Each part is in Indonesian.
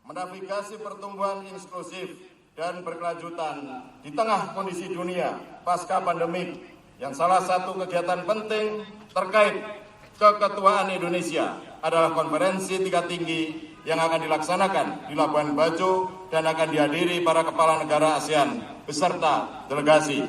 menavigasi pertumbuhan inklusif dan berkelanjutan di tengah kondisi dunia pasca pandemik, yang salah satu kegiatan penting terkait keketuaan Indonesia adalah konferensi tingkat tinggi yang akan dilaksanakan di Labuan Bajo dan akan dihadiri para kepala negara ASEAN beserta delegasi.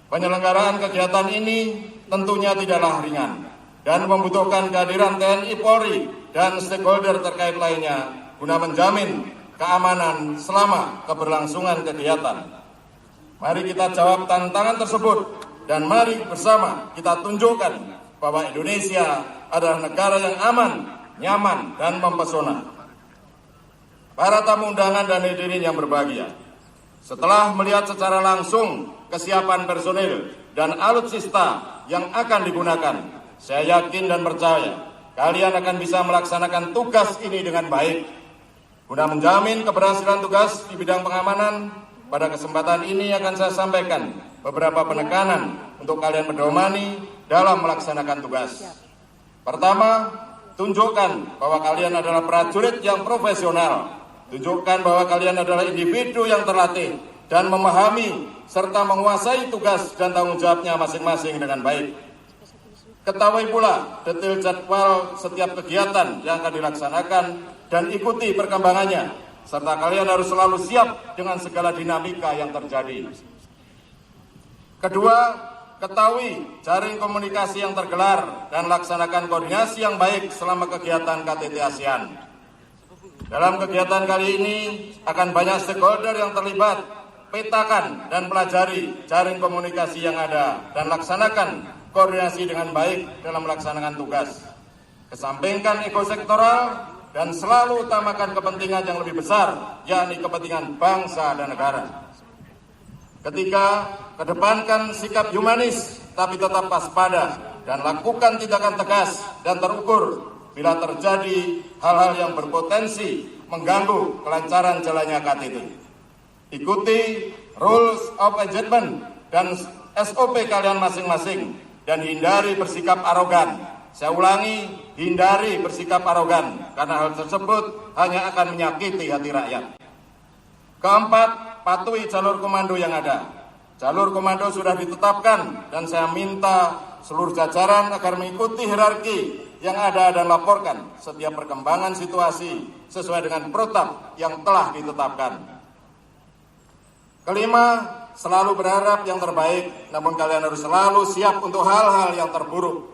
Penyelenggaraan kegiatan ini tentunya tidaklah ringan dan membutuhkan kehadiran TNI Polri dan stakeholder terkait lainnya guna menjamin keamanan selama keberlangsungan kegiatan. Mari kita jawab tantangan tersebut dan mari bersama kita tunjukkan bahwa Indonesia adalah negara yang aman, nyaman, dan mempesona. Para tamu undangan dan hadirin yang berbahagia, setelah melihat secara langsung kesiapan personil dan alutsista yang akan digunakan, saya yakin dan percaya kalian akan bisa melaksanakan tugas ini dengan baik. Guna menjamin keberhasilan tugas di bidang pengamanan, pada kesempatan ini akan saya sampaikan beberapa penekanan untuk kalian pedomani dalam melaksanakan tugas. Pertama, tunjukkan bahwa kalian adalah prajurit yang profesional. Tunjukkan bahwa kalian adalah individu yang terlatih dan memahami serta menguasai tugas dan tanggung jawabnya masing-masing dengan baik. Ketahui pula detail jadwal setiap kegiatan yang akan dilaksanakan dan ikuti perkembangannya, serta kalian harus selalu siap dengan segala dinamika yang terjadi. Kedua, ketahui jaring komunikasi yang tergelar dan laksanakan koordinasi yang baik selama kegiatan KTT ASEAN. Dalam kegiatan kali ini akan banyak stakeholder yang terlibat. Petakan dan pelajari jaring komunikasi yang ada dan laksanakan koordinasi dengan baik dalam melaksanakan tugas. Kesampingkan ekosektoral dan selalu utamakan kepentingan yang lebih besar, yakni kepentingan bangsa dan negara. Ketiga, kedepankan sikap humanis tapi tetap waspada dan lakukan tindakan tegas dan terukur bila terjadi hal-hal yang berpotensi mengganggu kelancaran jalannya KTT. Ikuti rules of engagement dan SOP kalian masing-masing dan hindari bersikap arogan. Saya ulangi, hindari bersikap arogan karena hal tersebut hanya akan menyakiti hati rakyat. Keempat, patuhi jalur komando yang ada. Jalur komando sudah ditetapkan dan saya minta seluruh jajaran agar mengikuti hierarki yang ada dan laporkan setiap perkembangan situasi sesuai dengan protap yang telah ditetapkan. Kelima, selalu berharap yang terbaik, namun kalian harus selalu siap untuk hal-hal yang terburuk.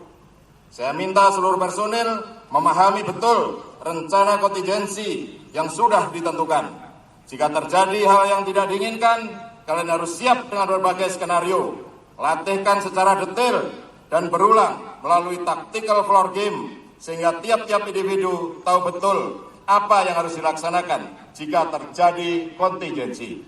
Saya minta seluruh personil memahami betul rencana kontingensi yang sudah ditentukan. Jika terjadi hal yang tidak diinginkan, kalian harus siap dengan berbagai skenario. Latihkan secara detail dan berulang melalui tactical floor game, sehingga tiap-tiap individu tahu betul apa yang harus dilaksanakan jika terjadi kontingensi.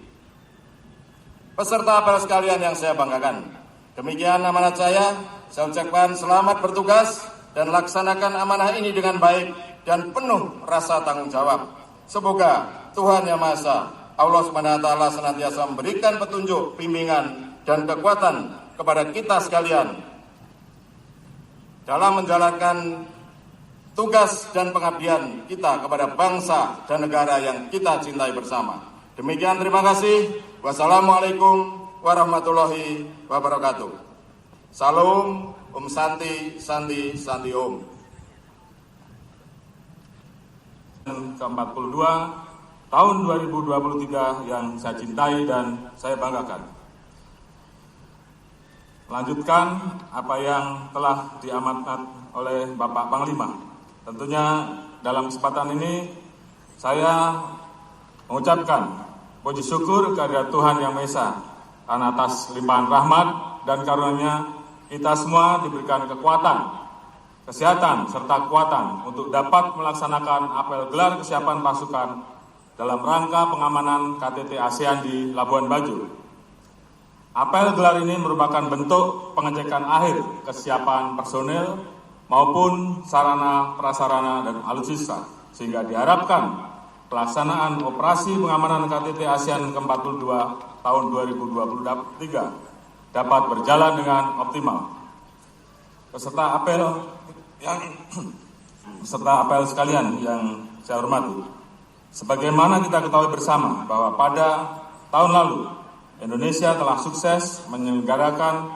Peserta apel sekalian yang saya banggakan, demikian amanat saya ucapkan selamat bertugas dan laksanakan amanah ini dengan baik dan penuh rasa tanggung jawab. Semoga Tuhan Yang Maha Esa, Allah SWT senantiasa memberikan petunjuk, bimbingan, dan kekuatan kepada kita sekalian dalam menjalankan tugas dan pengabdian kita kepada bangsa dan negara yang kita cintai bersama. Demikian, terima kasih. Wassalamualaikum warahmatullahi wabarakatuh. Salam, Om Santi, Santi, Santi Om. Ke-42 tahun 2023 yang saya cintai dan saya banggakan. Lanjutkan apa yang telah diamanat oleh Bapak Panglima. Tentunya dalam kesempatan ini saya mengucapkan puji syukur kepada Tuhan Yang Maha Esa karena atas limpahan rahmat dan karunia-Nya kita semua diberikan kekuatan, kesehatan, serta kekuatan untuk dapat melaksanakan apel gelar kesiapan pasukan dalam rangka pengamanan KTT ASEAN di Labuan Bajo. Apel gelar ini merupakan bentuk pengecekan akhir kesiapan personel maupun sarana, prasarana, dan alutsista, sehingga diharapkan pelaksanaan operasi pengamanan KTT ASEAN ke-42 tahun 2023 dapat berjalan dengan optimal. Peserta apel sekalian yang saya hormati, Sebagaimana kita ketahui bersama bahwa pada tahun lalu Indonesia telah sukses menyelenggarakan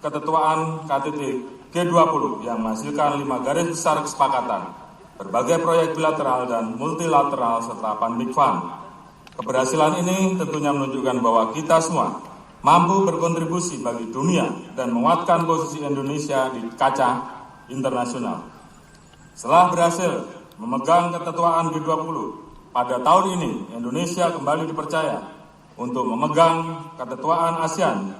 keketuaan KTT G20 yang menghasilkan 5 garis besar kesepakatan, berbagai proyek bilateral dan multilateral serta Pandemic Fund. Keberhasilan ini tentunya menunjukkan bahwa kita semua mampu berkontribusi bagi dunia dan menguatkan posisi Indonesia di kancah internasional. Setelah berhasil memegang keketuaan G20, pada tahun ini Indonesia kembali dipercaya untuk memegang keketuaan ASEAN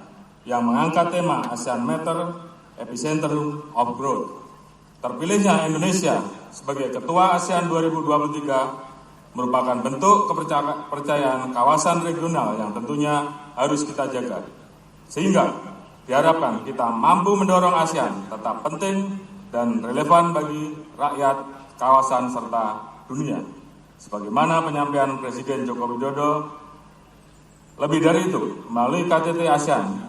yang mengangkat tema ASEAN Matter Epicenter of Growth. Terpilihnya Indonesia sebagai Ketua ASEAN 2023 merupakan bentuk kepercayaan kawasan regional yang tentunya harus kita jaga. Sehingga diharapkan kita mampu mendorong ASEAN tetap penting dan relevan bagi rakyat, kawasan, serta dunia. Sebagaimana penyampaian Presiden Joko Widodo, lebih dari itu, melalui KTT ASEAN,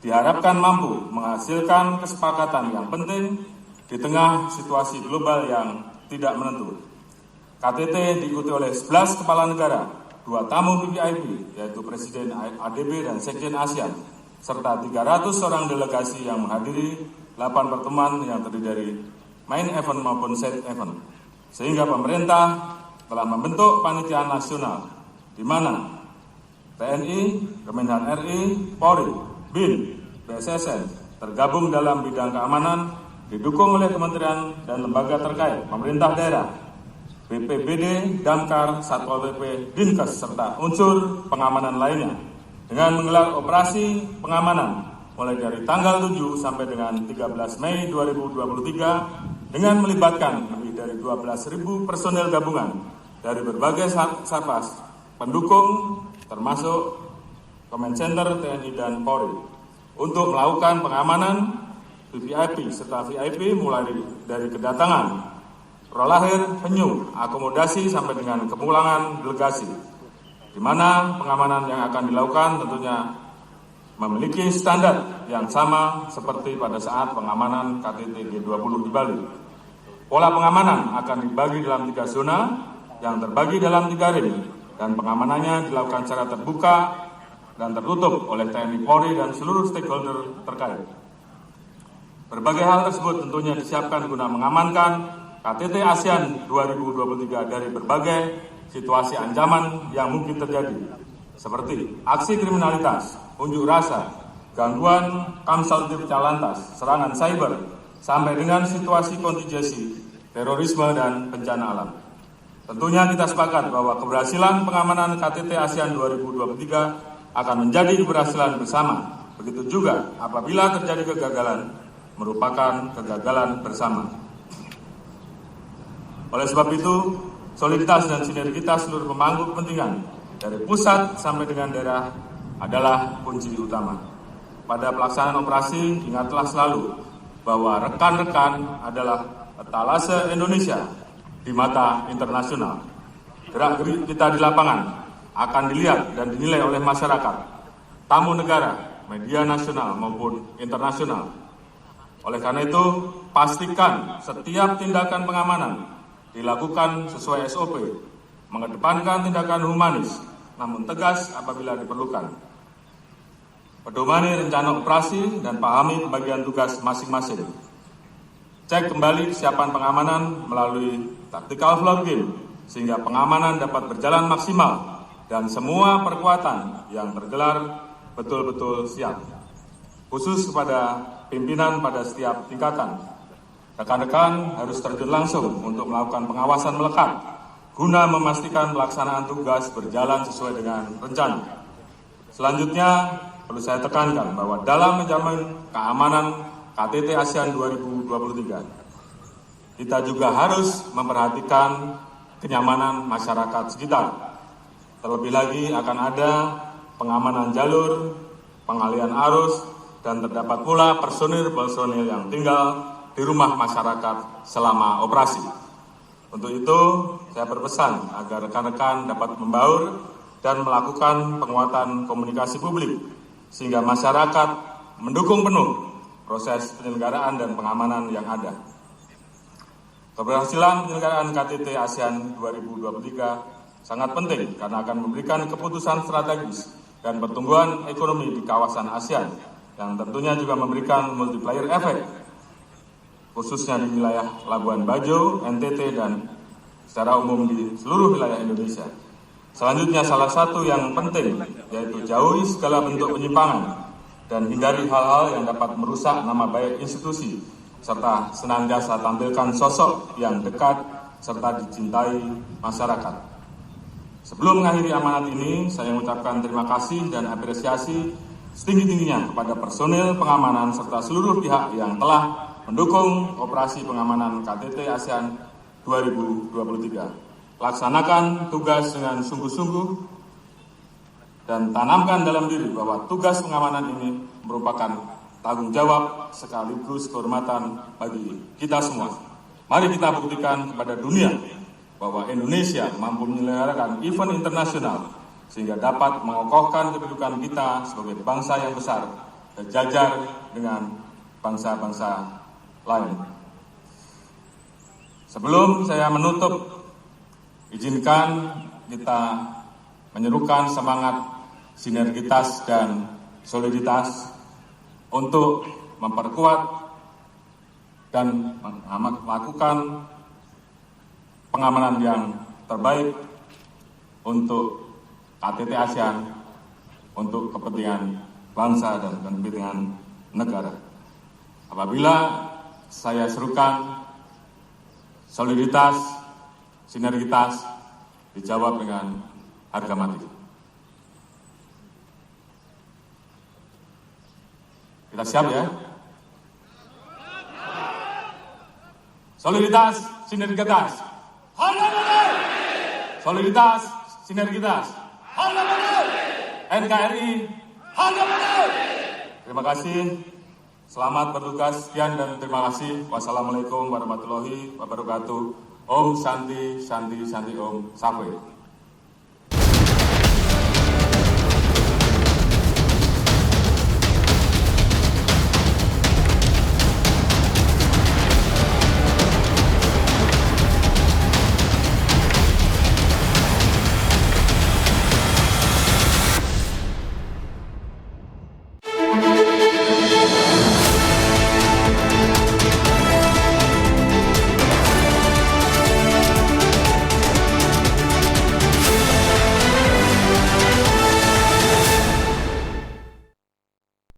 diharapkan mampu menghasilkan kesepakatan yang penting di tengah situasi global yang tidak menentu. KTT diikuti oleh 11 kepala negara, 2 tamu VVIP, yaitu Presiden ADB dan Sekjen ASEAN, serta 300 orang delegasi yang menghadiri 8 pertemuan yang terdiri dari main event maupun side event. Sehingga pemerintah telah membentuk panitia nasional, di mana TNI, Kemenhan RI, Polri, BIN, BSSN tergabung dalam bidang keamanan, didukung oleh kementerian dan lembaga terkait, pemerintah daerah, BPBD, Damkar, Satpol PP, Dinkes, serta unsur pengamanan lainnya dengan menggelar operasi pengamanan mulai dari tanggal 7 sampai dengan 13 Mei 2023 dengan melibatkan lebih dari 12.000 personel gabungan dari berbagai satgas pendukung termasuk Command Center, TNI, dan Polri untuk melakukan pengamanan VVIP serta VIP mulai dari kedatangan, prolahir, venue, akomodasi sampai dengan kepulangan delegasi, di mana pengamanan yang akan dilakukan tentunya memiliki standar yang sama seperti pada saat pengamanan KTT G20 di Bali. Pola pengamanan akan dibagi dalam 3 zona yang terbagi dalam 3 ring dan pengamanannya dilakukan secara terbuka dan tertutup oleh TNI Polri dan seluruh stakeholder terkait. Berbagai hal tersebut tentunya disiapkan guna mengamankan KTT ASEAN 2023 dari berbagai situasi ancaman yang mungkin terjadi, seperti aksi kriminalitas, unjuk rasa, gangguan kamsaltib Calantas, serangan cyber, sampai dengan situasi kontingensi, terorisme, dan bencana alam. Tentunya kita sepakat bahwa keberhasilan pengamanan KTT ASEAN 2023 akan menjadi keberhasilan bersama. Begitu juga apabila terjadi kegagalan, merupakan kegagalan bersama. Oleh sebab itu, soliditas dan sinergitas seluruh pemangku kepentingan dari pusat sampai dengan daerah adalah kunci utama. Pada pelaksanaan operasi, ingatlah selalu bahwa rekan-rekan adalah etalase Indonesia di mata internasional. Gerak-gerik kita di lapangan akan dilihat dan dinilai oleh masyarakat, tamu negara, media nasional maupun internasional. Oleh karena itu, pastikan setiap tindakan pengamanan dilakukan sesuai SOP, mengedepankan tindakan humanis, namun tegas apabila diperlukan. Pedomani rencana operasi dan pahami pembagian tugas masing-masing. Cek kembali kesiapan pengamanan melalui tactical floor game, sehingga pengamanan dapat berjalan maksimal dan semua perkuatan yang tergelar betul-betul siap. Khusus kepada pimpinan pada setiap tingkatan, rekan-rekan harus terjun langsung untuk melakukan pengawasan melekat guna memastikan pelaksanaan tugas berjalan sesuai dengan rencana. Selanjutnya, perlu saya tekankan bahwa dalam menjamin keamanan KTT ASEAN 2023, kita juga harus memperhatikan kenyamanan masyarakat sekitar. Terlebih lagi akan ada pengamanan jalur, pengalian arus, dan terdapat pula personil-personil yang tinggal di rumah masyarakat selama operasi. Untuk itu, saya berpesan agar rekan-rekan dapat membaur dan melakukan penguatan komunikasi publik, sehingga masyarakat mendukung penuh proses penyelenggaraan dan pengamanan yang ada. Keberhasilan penyelenggaraan KTT ASEAN 2023 sangat penting karena akan memberikan keputusan strategis dan pertumbuhan ekonomi di kawasan ASEAN yang tentunya juga memberikan multiplier efek khususnya di wilayah Labuan Bajo, NTT, dan secara umum di seluruh wilayah Indonesia. Selanjutnya salah satu yang penting yaitu jauhi segala bentuk penyimpangan dan hindari hal-hal yang dapat merusak nama baik institusi serta senantiasa tampilkan sosok yang dekat serta dicintai masyarakat. Sebelum mengakhiri amanat ini, saya mengucapkan terima kasih dan apresiasi setinggi-tingginya kepada personil pengamanan serta seluruh pihak yang telah mendukung operasi pengamanan KTT ASEAN 2023. Laksanakan tugas dengan sungguh-sungguh dan tanamkan dalam diri bahwa tugas pengamanan ini merupakan tanggung jawab sekaligus kehormatan bagi kita semua. Mari kita buktikan kepada dunia bahwa Indonesia mampu menyelenggarakan event internasional sehingga dapat mengokohkan kedudukan kita sebagai bangsa yang besar sejajar dengan bangsa-bangsa lain. Sebelum saya menutup, izinkan kita menyerukan semangat sinergitas dan soliditas untuk memperkuat dan melakukan pengamanan yang terbaik untuk KTT ASEAN, untuk kepentingan bangsa dan kepentingan negara. Apabila saya serukan soliditas, sinergitas, dijawab dengan harga mati. Kita siap ya? Soliditas, sinergitas. Harga mati! Soliditas, sinergitas. Harga mati! NKRI. Harga mati! Terima kasih. Selamat bertugas. Sekian dan terima kasih. Wassalamualaikum warahmatullahi wabarakatuh. Om Santi, Santi, Santi, Om Sapwe.